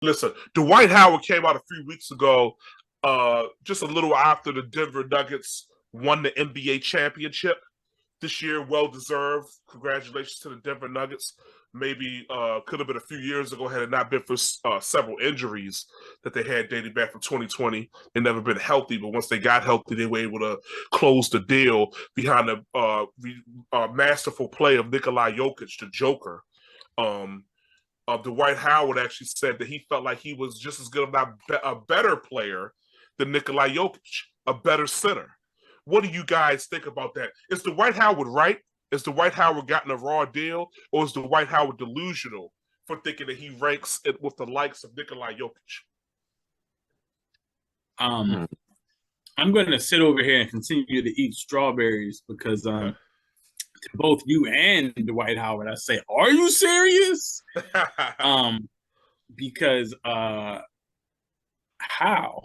Listen, Dwight Howard came out a few weeks ago, just a little after the Denver Nuggets won the NBA championship this year. Well deserved. Congratulations to the Denver Nuggets. Maybe could have been a few years ago had it not been for several injuries that they had dating back from 2020. They never been healthy, but once they got healthy, they were able to close the deal behind the masterful play of Nikola Jokic, the Joker. Dwight Howard actually said that he felt like he was just as good, if not a better player than Nikola Jokic, a better center. What do you guys think about that? Is Dwight Howard right? Is Dwight Howard gotten a raw deal, or is Dwight Howard delusional for thinking that he ranks it with the likes of Nikola Jokic? I'm going to sit over here and continue to eat strawberries because to both you and Dwight Howard, I say, are you serious? Because how?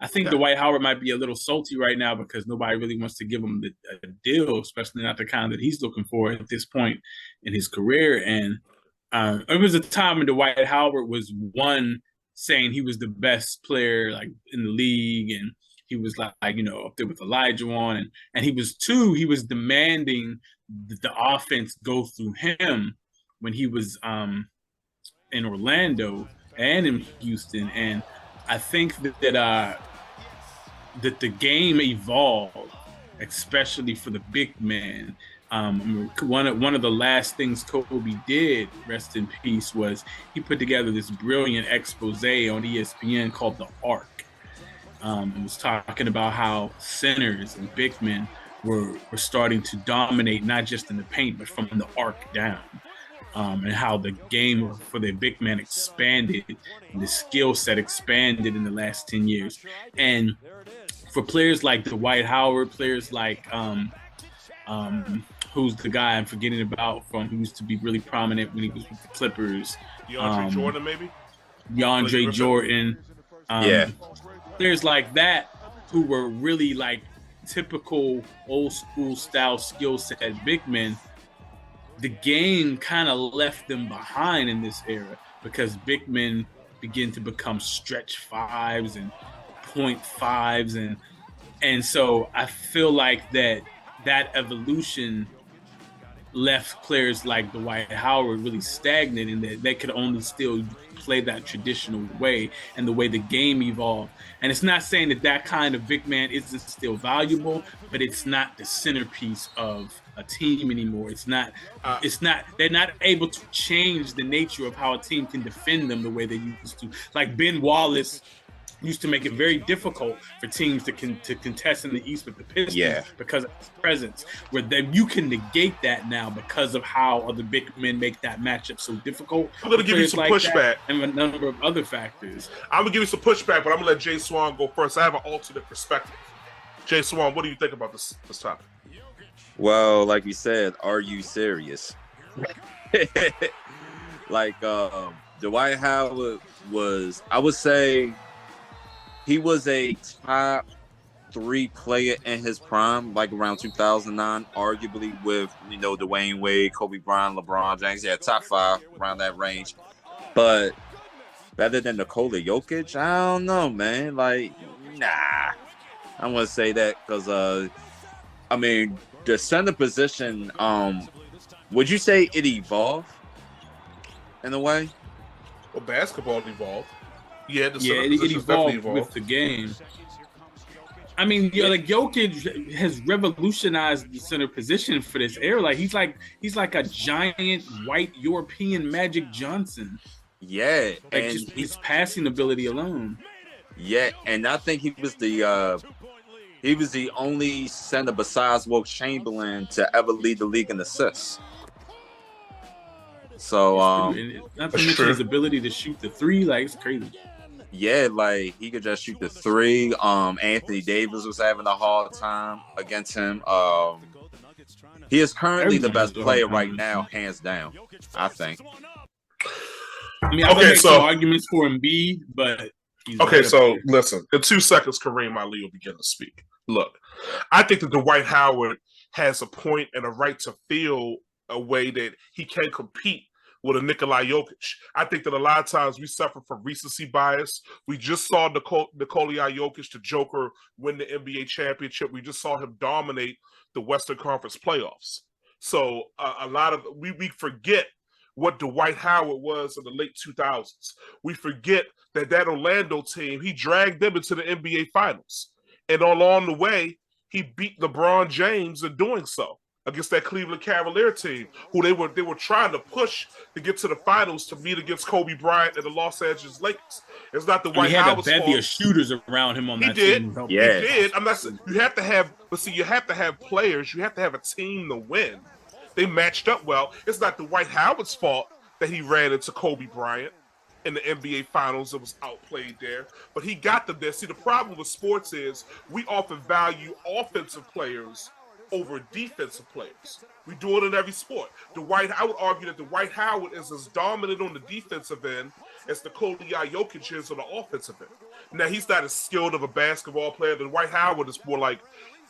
I think Dwight Howard might be a little salty right now because nobody really wants to give him a deal, especially not the kind that he's looking for at this point in his career. And it was a time when Dwight Howard was saying he was the best player like in the league, and he was like up there with Elijah and he was he was demanding that the offense go through him when he was in Orlando and in Houston. And I think that the game evolved, especially for the big man. One of the last things Kobe did, rest in peace, was he put together this brilliant expose on ESPN called The Arc. It was talking about how centers and big men were starting to dominate, not just in the paint, but from the arc down. And how the game for the big man expanded and the skill set expanded in the last 10 years. And for players like Dwight Howard, players like who's the guy I'm forgetting about who used to be really prominent when he was with the Clippers? DeAndre Jordan, maybe? DeAndre Jordan. Players like that who were really like typical old school style skill set big men. The game kind of left them behind in this era because big men begin to become stretch fives and point fives. And so I feel like that evolution left players like Dwight Howard really stagnant, and that they could only still play that traditional way and the way the game evolved. And it's not saying that kind of big man isn't still valuable, but it's not the centerpiece of a team anymore. It's not. They're not able to change the nature of how a team can defend them the way they used to. Like Ben Wallace used to make it very difficult for teams to contest in the East with the Pistons because of his presence. Where you can negate that now because of how other big men make that matchup so difficult. I'm going to give you some pushback. And a number of other factors. I'm going to give you some pushback, but I'm going to let Jay Swan go first. I have an alternate perspective. Jay Swan, what do you think about this topic? Well, like you said, are you serious? Like Dwight Howard was, I would say, he was a top 3 player in his prime, like around 2009, arguably with, Dwayne Wade, Kobe Bryant, LeBron James. Yeah, top 5 around that range. But better than Nikola Jokic, I don't know, man. Like, nah. I'm going to say that because, the center position, would you say it evolved in a way? Well, basketball evolved. Yeah, it evolved with the game. I mean, like Jokic has revolutionized the center position for this era. Like he's like a giant white European Magic Johnson. Yeah, like and just his passing ability alone. Yeah, and I think he was the only center besides Wilt Chamberlain to ever lead the league in assists. So, not to mention his ability to shoot the 3, like it's crazy. Yeah, like he could just shoot the 3. Anthony Davis was having a hard time against him. He is currently the best player right now, hands down, I think. I mean, I can make some arguments for Embiid, but listen. In 2 seconds, Kareem Ali will begin to speak. Look, I think that Dwight Howard has a point and a right to feel a way that he can compete with a Nikola Jokic. I think that a lot of times we suffer from recency bias. We just saw Nikola Jokic, the Joker, win the NBA championship. We just saw him dominate the Western Conference playoffs. So a lot of we forget what Dwight Howard was in the late 2000s. We forget that Orlando team, he dragged them into the NBA Finals. And along the way, he beat LeBron James in doing so against that Cleveland Cavalier team, who they were trying to push to get to the finals to meet against Kobe Bryant and the Los Angeles Lakers. It's not the Dwight Howard's fault. He had a bevy of shooters around him on that team. Yeah. He did. I'm not saying you have to have, but see, you have to have players. You have to have a team to win. They matched up well. It's not the Dwight Howard's fault that he ran into Kobe Bryant in the NBA Finals. It was outplayed there, but he got them there. See, the problem with sports is we often value offensive players over defensive players. We do it in every sport. I would argue that Dwight Howard is as dominant on the defensive end as Nikola Jokic is on the offensive end. Now, he's not as skilled of a basketball player. Dwight Howard is more like,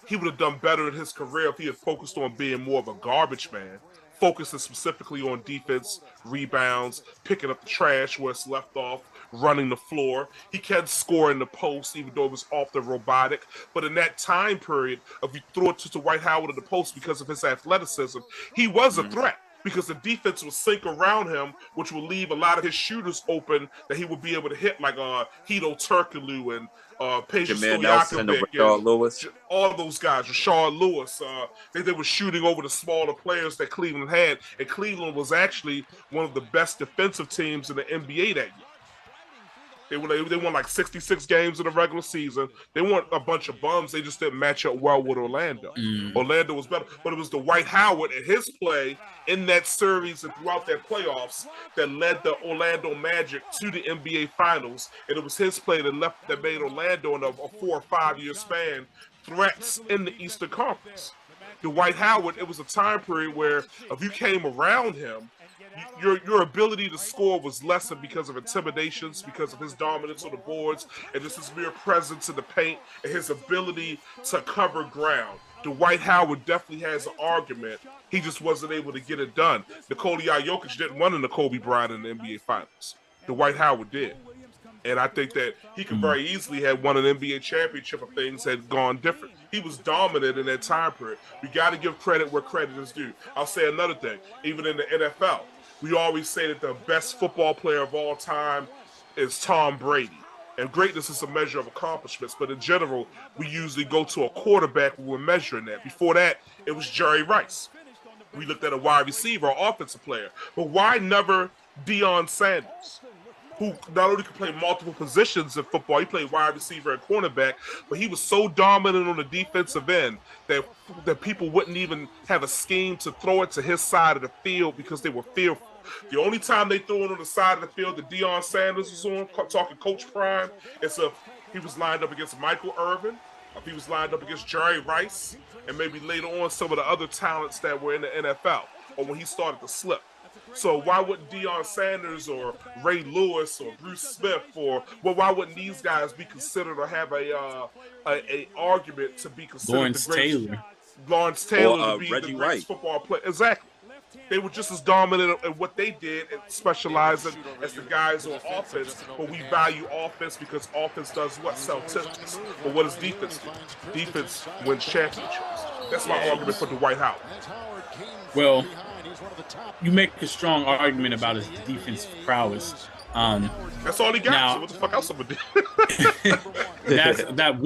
he would have done better in his career if he had focused on being more of a garbage man, focusing specifically on defense, rebounds, picking up the trash where it's left off, running the floor. He can score in the post, even though it was often robotic. But in that time period, if you throw it to Dwight Howard in the post because of his athleticism, he was a threat because the defense would sink around him, which would leave a lot of his shooters open that he would be able to hit, like Hito Turkoglu and Patience Stojakovic, all those guys, Rashard Lewis. They were shooting over the smaller players that Cleveland had, and Cleveland was actually one of the best defensive teams in the NBA that year. They won like 66 games in the regular season. They weren't a bunch of bums. They just didn't match up well with Orlando. Orlando was better. But it was Dwight Howard and his play in that series and throughout that playoffs that led the Orlando Magic to the NBA Finals. And it was his play that made Orlando in a 4 or 5 year span threats in the Eastern Conference. Dwight Howard, it was a time period where if you came around him, your ability to score was lessened because of intimidations, because of his dominance on the boards, and just his mere presence in the paint and his ability to cover ground. Dwight Howard definitely has an argument. He just wasn't able to get it done. Nikola Jokic didn't run into Kobe Bryant in the NBA Finals. Dwight Howard did. And I think that he could very easily have won an NBA championship if things had gone different. He was dominant in that time period. We got to give credit where credit is due. I'll say another thing. Even in the NFL, we always say that the best football player of all time is Tom Brady. And greatness is a measure of accomplishments. But in general, we usually go to a quarterback when we're measuring that. Before that, it was Jerry Rice. We looked at a wide receiver or offensive player. But why never Deion Sanders, who not only could play multiple positions in football, he played wide receiver and cornerback, but he was so dominant on the defensive end that people wouldn't even have a scheme to throw it to his side of the field because they were fearful. The only time they threw it on the side of the field that Deion Sanders was on, talking Coach Prime, is if he was lined up against Michael Irvin, if he was lined up against Jerry Rice, and maybe later on some of the other talents that were in the NFL, or when he started to slip. So why wouldn't Deion Sanders or Ray Lewis or Bruce Smith why wouldn't these guys be considered or have a argument to be considered Lawrence Taylor to be Reggie the greatest White football player? Exactly. They were just as dominant in what they did and specializing as the guys on offense, but we value offense because offense does what? Sell tickets. But what does defense do? Defense wins championships. That's my argument for Dwight Howard. Well, you make a strong argument about his defensive prowess. That's all he got. Now, so what the fuck else am I gonna do? that